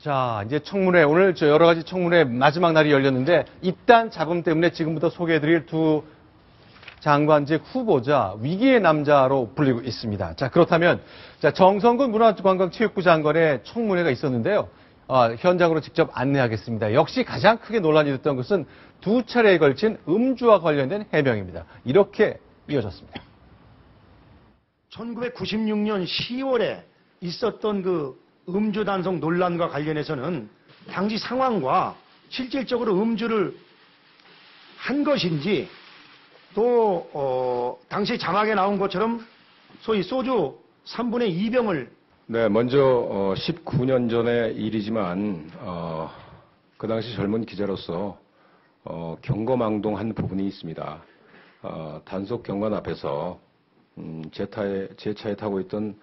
자, 이제 청문회, 오늘 여러 가지 청문회 마지막 날이 열렸는데, 입단 잡음 때문에 지금부터 소개해드릴 두 장관직 후보자, 위기의 남자로 불리고 있습니다. 자, 그렇다면, 자, 정성근 문화관광체육부 장관의 청문회가 있었는데요. 현장으로 직접 안내하겠습니다. 역시 가장 크게 논란이 됐던 것은 두 차례에 걸친 음주와 관련된 해명입니다. 이렇게 이어졌습니다. 1996년 10월에 있었던 그 음주 단속 논란과 관련해서는 당시 상황과 실질적으로 음주를 한 것인지 또 당시 자막에 나온 것처럼 소위 소주 3분의 2병을 네, 먼저 19년 전의 일이지만 그 당시 젊은 기자로서 경거망동한 부분이 있습니다. 단속 경관 앞에서 제 차에 타고 있던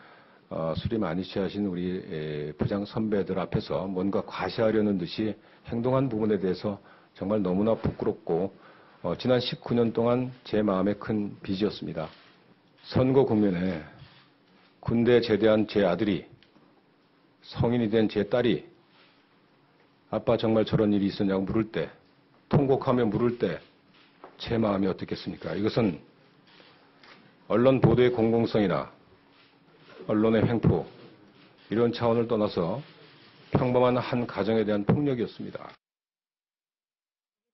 술이 많이 취하신 우리 부장 선배들 앞에서 뭔가 과시하려는 듯이 행동한 부분에 대해서 정말 너무나 부끄럽고 지난 19년 동안 제 마음에 큰 빚이었습니다. 선거 국면에 군대에 제대한 제 아들이, 성인이 된 제 딸이 아빠 정말 저런 일이 있었냐고 물을 때, 통곡하며 물을 때 제 마음이 어떻겠습니까? 이것은 언론 보도의 공공성이나 언론의 횡포, 이런 차원을 떠나서 평범한 한 가정에 대한 폭력이었습니다.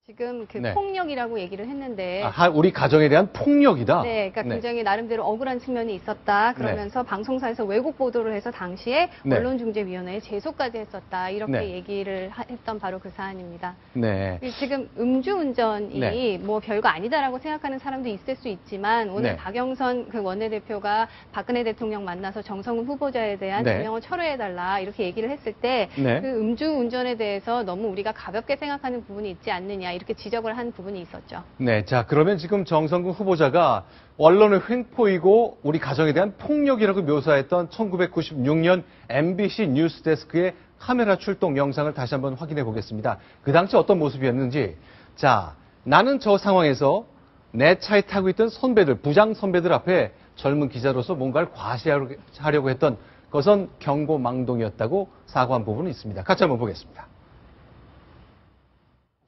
지금 그 네. 폭력이라고 얘기를 했는데 우리 가정에 대한 폭력이다? 네, 그러니까 굉장히 나름대로 억울한 측면이 있었다. 그러면서 방송사에서 왜곡 보도를 해서 당시에 네. 언론중재위원회에 제소까지 했었다. 이렇게 네. 얘기를 했던 바로 그 사안입니다. 네. 지금 음주운전이 네. 뭐 별거 아니다라고 생각하는 사람도 있을 수 있지만 오늘 네. 박영선 그 원내대표가 박근혜 대통령 만나서 정성훈 후보자에 대한 네. 제명을 철회해달라 이렇게 얘기를 했을 때 네. 그 음주운전에 대해서 너무 우리가 가볍게 생각하는 부분이 있지 않느냐 이렇게 지적을 한 부분이 있었죠. 네, 자, 그러면 지금 정성근 후보자가 언론의 횡포이고 우리 가정에 대한 폭력이라고 묘사했던 1996년 MBC 뉴스데스크의 카메라 출동 영상을 다시 한번 확인해 보겠습니다. 그 당시 어떤 모습이었는지. 자, 나는 저 상황에서 내 차에 타고 있던 선배들, 부장 선배들 앞에 젊은 기자로서 뭔가를 과시하려고 했던 것은 경고망동이었다고 사과한 부분이 있습니다. 같이 한번 보겠습니다.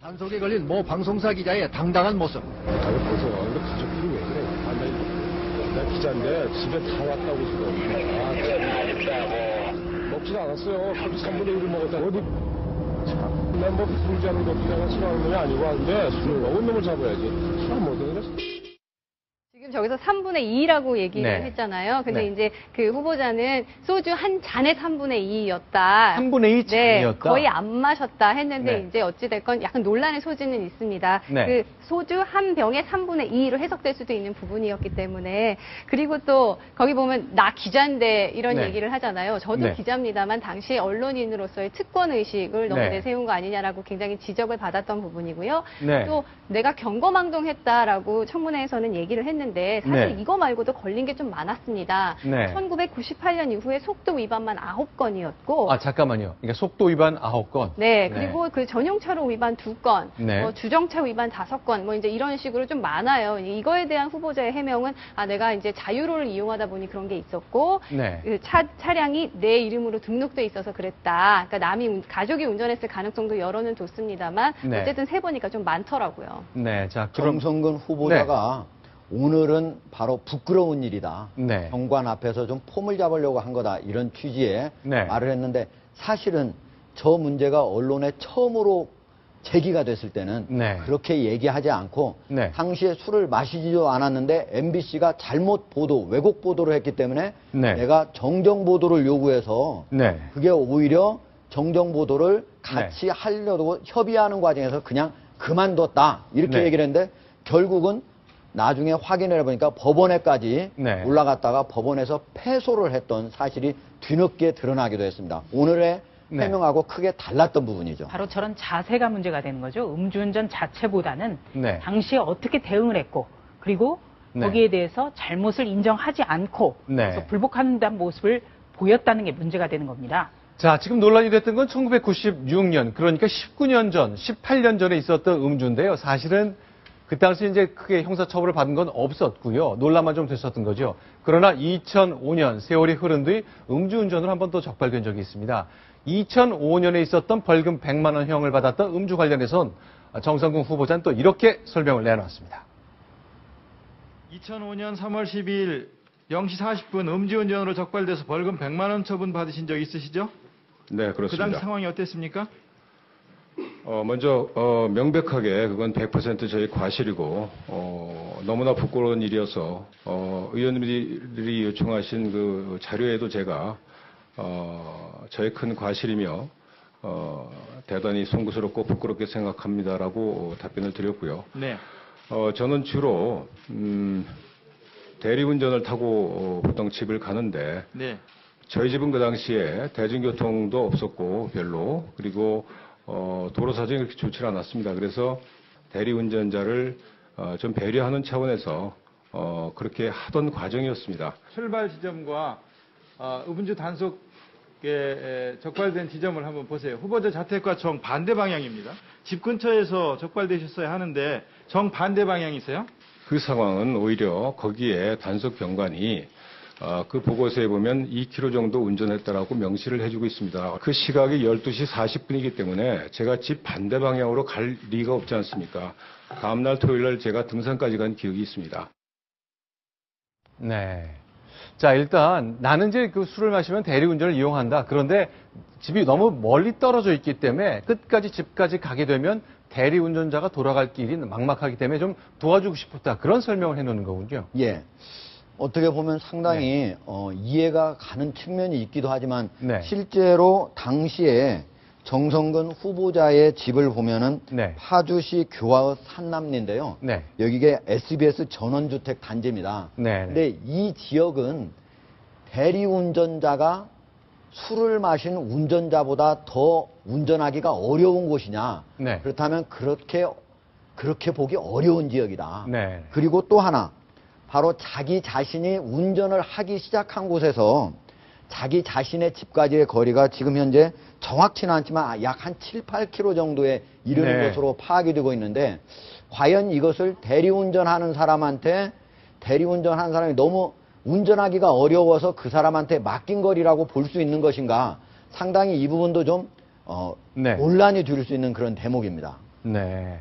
단속에 걸린 모 방송사 기자의 당당한 모습. 아니 보세요. 근데 가족들이 왜 그래? 나 기자인데 집에 다 왔다고 지금. 먹지도 않았어요. 하루 3분의 1을 먹었다. 어디? 참, 난뭐 술자는 것도 내가 싫어하는 놈이 아니고 하는데 술을 먹은 놈을 잡아야지. 술 안 먹는 그랬어. 지금 저기서 3분의 2라고 얘기를 네. 했잖아요. 근데 네. 이제 그 후보자는 소주 한 잔의 3분의 2였다. 3분의 2 잔이었다? 네, 거의 안 마셨다 했는데 네. 이제 어찌됐건 약간 논란의 소지는 있습니다. 네. 그 소주 한 병에 3분의 2로 해석될 수도 있는 부분이었기 때문에 그리고 또 거기 보면 나 기자인데 이런 네. 얘기를 하잖아요. 저도 네. 기자입니다만 당시 언론인으로서의 특권의식을 너무 네. 내세운 거 아니냐라고 굉장히 지적을 받았던 부분이고요. 네. 또 내가 경거망동했다라고 청문회에서는 얘기를 했는데 사실 네. 이거 말고도 걸린 게 좀 많았습니다. 네. 1998년 이후에 속도 위반만 9건이었고 잠깐만요. 그러니까 속도 위반 9건. 네, 그리고 그 전용차로 위반 2건, 네. 주정차 위반 5건, 이제 이런 식으로 좀 많아요. 이거에 대한 후보자의 해명은 내가 이제 자유로를 이용하다 보니 그런 게 있었고, 네. 그 차량이 내 이름으로 등록돼 있어서 그랬다. 그러니까 가족이 운전했을 가능성도 여러는 뒀습니다만, 네. 어쨌든 세보니까 좀 많더라고요. 네, 자, 그럼. 정성근 후보자가 오늘은 바로 부끄러운 일이다. 네. 정관 앞에서 좀 폼을 잡으려고 한 거다. 이런 취지의 네. 말을 했는데 사실은 저 문제가 언론에 처음으로 제기가 됐을 때는 네. 그렇게 얘기하지 않고 네. 당시에 술을 마시지도 않았는데 MBC가 잘못 보도, 왜곡 보도를 했기 때문에 네. 내가 정정 보도를 요구해서 네. 그게 오히려 정정 보도를 같이 하려고 협의하는 과정에서 그냥 그만뒀다. 이렇게 네. 얘기를 했는데 결국은 나중에 확인을 해보니까 법원에까지 네. 올라갔다가 법원에서 패소를 했던 사실이 뒤늦게 드러나기도 했습니다. 오늘의 네. 해명하고 크게 달랐던 부분이죠. 바로 저런 자세가 문제가 되는 거죠. 음주운전 자체보다는 네. 당시에 어떻게 대응을 했고 그리고 네. 거기에 대해서 잘못을 인정하지 않고 네. 그래서 불복한다는 모습을 보였다는 게 문제가 되는 겁니다. 자, 지금 논란이 됐던 건 1996년, 그러니까 19년 전, 18년 전에 있었던 음주인데요. 사실은 그 당시 이제 크게 형사처벌을 받은 건 없었고요. 논란만 좀 됐었던 거죠. 그러나 2005년 세월이 흐른 뒤 음주운전으로 한 번 더 적발된 적이 있습니다. 2005년에 있었던 벌금 100만 원형을 받았던 음주 관련해선 정성근 후보자는 또 이렇게 설명을 내놨습니다. 2005년 3월 12일 0시 40분 음주운전으로 적발돼서 벌금 100만 원 처분 받으신 적 있으시죠? 네, 그 그렇습니다. 당시 상황이 어땠습니까? 먼저 명백하게 그건 100% 저희 과실이고 너무나 부끄러운 일이어서 의원님들이 요청하신 그 자료에도 제가 저의 큰 과실이며 대단히 송구스럽고 부끄럽게 생각합니다라고 답변을 드렸고요. 네. 저는 주로 대리운전을 타고 보통 집을 가는데 네. 저희 집은 그 당시에 대중교통도 없었고 별로 그리고 도로 사정이 그렇게 좋지 않았습니다. 그래서 대리운전자를 좀 배려하는 차원에서 그렇게 하던 과정이었습니다. 출발 지점과 음주 단속에 적발된 지점을 한번 보세요. 후보자 자택과 정반대 방향입니다. 집 근처에서 적발되셨어야 하는데 정반대 방향이세요? 그 상황은 오히려 거기에 단속 경관이 그 보고서에 보면 2km 정도 운전했다라고 명시를 해주고 있습니다. 그 시각이 12시 40분이기 때문에 제가 집 반대 방향으로 갈 리가 없지 않습니까? 다음날 토요일날 제가 등산까지 간 기억이 있습니다. 네. 자, 일단 나는 이제 그 술을 마시면 대리운전을 이용한다. 그런데 집이 너무 멀리 떨어져 있기 때문에 끝까지 집까지 가게 되면 대리운전자가 돌아갈 길이 막막하기 때문에 좀 도와주고 싶었다. 그런 설명을 해놓는 거군요. 예. 어떻게 보면 상당히 이해가 가는 측면이 있기도 하지만 네. 실제로 당시에 정성근 후보자의 집을 보면은 네. 파주시 교화읍 산남리인데요. 네. 여기가 SBS 전원주택 단지입니다. 네. 근데 이 지역은 대리운전자가 술을 마신 운전자보다 더 운전하기가 어려운 곳이냐? 네. 그렇다면 그렇게 보기 어려운 지역이다. 네. 그리고 또 하나 바로 자기 자신이 운전을 하기 시작한 곳에서 자기 자신의 집까지의 거리가 지금 현재 정확치는 않지만 약 한 7, 8km 정도에 이르는 네. 것으로 파악이 되고 있는데 과연 이것을 대리운전하는 사람이 너무 운전하기가 어려워서 그 사람한테 맡긴 거리라고 볼 수 있는 것인가 상당히 이 부분도 좀 네. 논란이 줄 수 있는 그런 대목입니다. 네.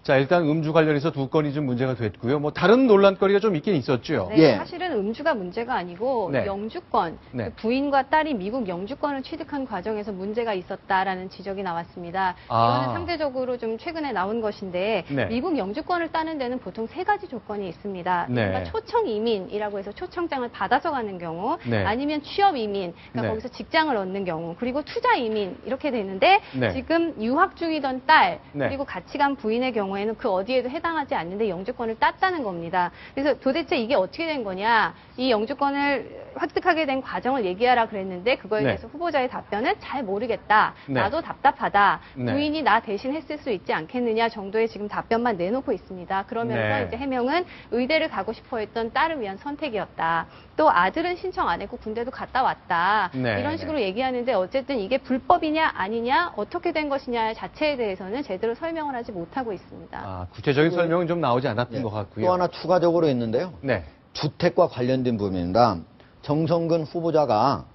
자, 일단 음주 관련해서 두 건이 좀 문제가 됐고요. 뭐 다른 논란거리가 좀 있긴 있었죠. 네, 예. 사실은 음주가 문제가 아니고 네. 영주권, 네. 그 부인과 딸이 미국 영주권을 취득한 과정에서 문제가 있었다라는 지적이 나왔습니다. 아. 이거는 상대적으로 좀 최근에 나온 것인데 네. 미국 영주권을 따는 데는 보통 세 가지 조건이 있습니다. 네. 그러니까 초청 이민이라고 해서 초청장을 받아서 가는 경우, 네. 아니면 취업 이민, 그러니까 네. 거기서 직장을 얻는 경우, 그리고 투자 이민 이렇게 되는데 네. 지금 유학 중이던 딸 네. 그리고 같이 간 부인의 경우에는 그 어디에도 해당하지 않는데 영주권을 땄다는 겁니다. 그래서 도대체 이게 어떻게 된 거냐? 이 영주권을 획득하게 된 과정을 얘기하라 그랬는데 그거에 네. 대해서 후보자의 답변은 잘 모르겠다. 네. 나도 답답하다. 네. 부인이 나 대신 했을 수 있지 않겠느냐 정도의 지금 답변만 내놓고 있습니다. 그러면서 네. 이제 해명은 의대를 가고 싶어 했던 딸을 위한 선택이었다. 또 아들은 신청 안 했고 군대도 갔다 왔다. 네. 이런 식으로 얘기하는데 어쨌든 이게 불법이냐 아니냐 어떻게 된 것이냐 자체에 대해서는 제대로 설명을 하지 못하고 있습니다. 아, 구체적인 설명은 좀 나오지 않았던 예. 것 같고요. 또 하나 추가적으로 있는데요. 네. 주택과 관련된 부분입니다. 정성근 후보자가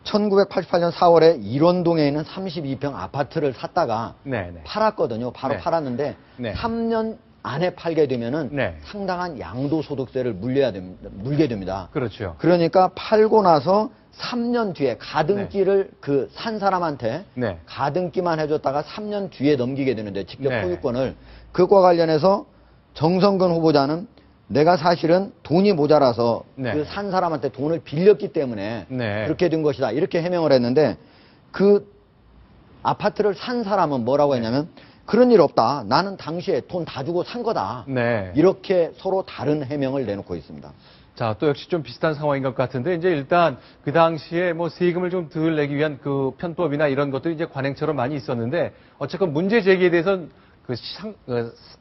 1988년 4월에 일원동에 있는 32평 아파트를 샀다가 네. 네. 팔았거든요. 바로 네. 팔았는데 네. 3년 안에 팔게 되면은 네. 상당한 양도소득세를 물게 됩니다. 그렇죠. 그러니까 팔고 나서 3년 뒤에 가등기를 그 산 사람한테 네. 가등기만 해줬다가 3년 뒤에 넘기게 되는데 직접 네. 소유권을 그것과 관련해서 정성근 후보자는 내가 사실은 돈이 모자라서 네. 그 산 사람한테 돈을 빌렸기 때문에 네. 그렇게 된 것이다 이렇게 해명을 했는데 그 아파트를 산 사람은 뭐라고 했냐면 그런 일 없다. 나는 당시에 돈 다 주고 산 거다. 네. 이렇게 서로 다른 해명을 내놓고 있습니다. 자, 또 역시 좀 비슷한 상황인 것 같은데, 이제 일단 그 당시에 뭐 세금을 좀 덜 내기 위한 그 편법이나 이런 것들이 이제 관행처럼 많이 있었는데, 어쨌건 문제 제기에 대해서는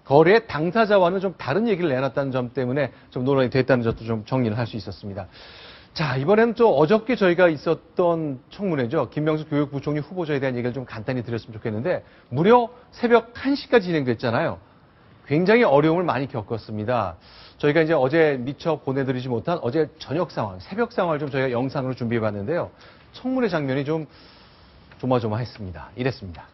거래 당사자와는 좀 다른 얘기를 내놨다는 점 때문에 좀 논란이 됐다는 점도 좀 정리를 할 수 있었습니다. 자, 이번에는 또 어저께 저희가 있었던 청문회죠. 김명수 교육부총리 후보자에 대한 얘기를 좀 간단히 드렸으면 좋겠는데, 무려 새벽 1시까지 진행됐잖아요. 굉장히 어려움을 많이 겪었습니다. 저희가 이제 어제 미처 보내드리지 못한 어제 저녁 상황, 새벽 상황을 좀 저희가 영상으로 준비해 봤는데요. 청문회 장면이 좀 조마조마했습니다. 이랬습니다.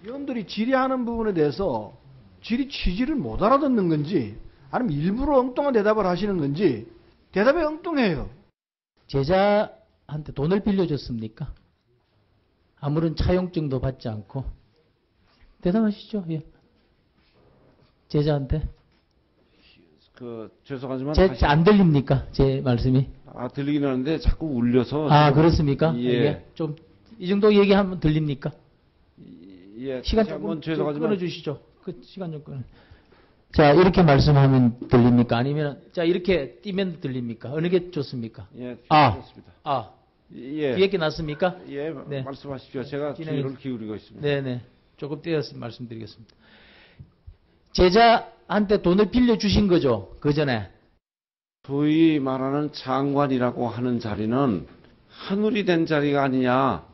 위원들이 질의하는 부분에 대해서 질의 취지를 못 알아듣는 건지 아니면 일부러 엉뚱한 대답을 하시는 건지 대답이 엉뚱해요. 제자한테 돈을 빌려줬습니까? 아무런 차용증도 받지 않고. 대답하시죠. 예. 제자한테. 죄송하지만 안 들립니까? 제 말씀이. 들리긴 하는데 자꾸 울려서. 그렇습니까? 예. 예. 좀 이 정도 얘기하면 들립니까? 예. 시간 다시 조금 한번 죄송하지만 끊어주시죠. 그 시간 좀 끊어. 자, 이렇게 말씀하면 들립니까? 아니면 자 이렇게 뛰면 들립니까? 어느 게 좋습니까? 예. 좋습니다. 예. 뒤에 게 낫습니까? 예. 네. 말씀하십시오. 제가 진행해 귀를 기울이고 있습니다. 네네. 조금 떼어서 말씀드리겠습니다. 제자한테 돈을 빌려주신 거죠? 그 전에. 소위 말하는 장관이라고 하는 자리는 하늘이 된 자리가 아니냐.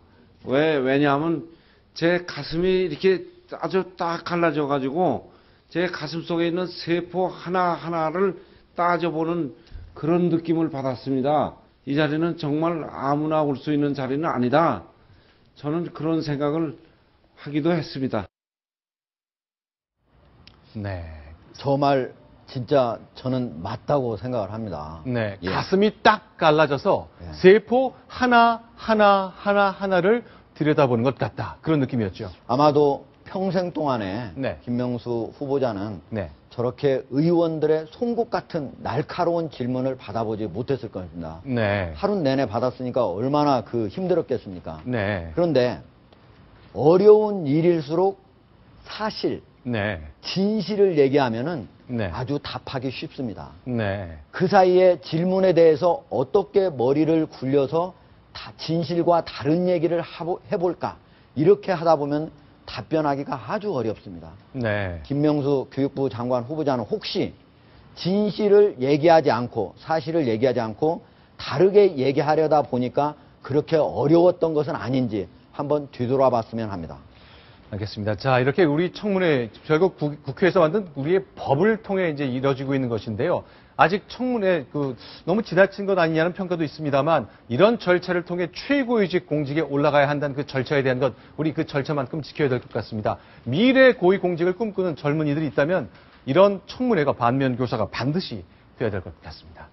왜냐하면 제 가슴이 이렇게 아주 딱 갈라져가지고 제 가슴 속에 있는 세포 하나하나를 따져보는 그런 느낌을 받았습니다. 이 자리는 정말 아무나 올 수 있는 자리는 아니다. 저는 그런 생각을 하기도 했습니다. 네. 저 말 진짜 저는 맞다고 생각을 합니다. 네. 예. 가슴이 딱 갈라져서 예. 세포 하나하나를 들여다보는 것 같다. 그런 느낌이었죠. 아마도 평생 동안에 네. 김명수 후보자는 네. 저렇게 의원들의 송곳 같은 날카로운 질문을 받아보지 못했을 겁니다. 네. 하루 내내 받았으니까 얼마나 힘들었겠습니까? 네. 그런데 어려운 일일수록 사실, 네. 진실을 얘기하면은 네. 아주 답하기 쉽습니다. 네. 그 사이에 질문에 대해서 어떻게 머리를 굴려서 진실과 다른 얘기를 해볼까 이렇게 하다 보면 답변하기가 아주 어렵습니다. 네. 김명수 교육부 장관 후보자는 혹시 진실을 얘기하지 않고 사실을 얘기하지 않고 다르게 얘기하려다 보니까 그렇게 어려웠던 것은 아닌지 한번 뒤돌아봤으면 합니다. 알겠습니다. 자, 이렇게 우리 청문회 결국 국회에서 만든 우리의 법을 통해 이제 이뤄지고 있는 것인데요. 아직 청문회 너무 지나친 것 아니냐는 평가도 있습니다만 이런 절차를 통해 최고위직 공직에 올라가야 한다는 그 절차에 대한 것 우리 그 절차만큼 지켜야 될 것 같습니다. 미래 고위 공직을 꿈꾸는 젊은이들이 있다면 이런 청문회가 반면교사가 반드시 돼야 될 것 같습니다.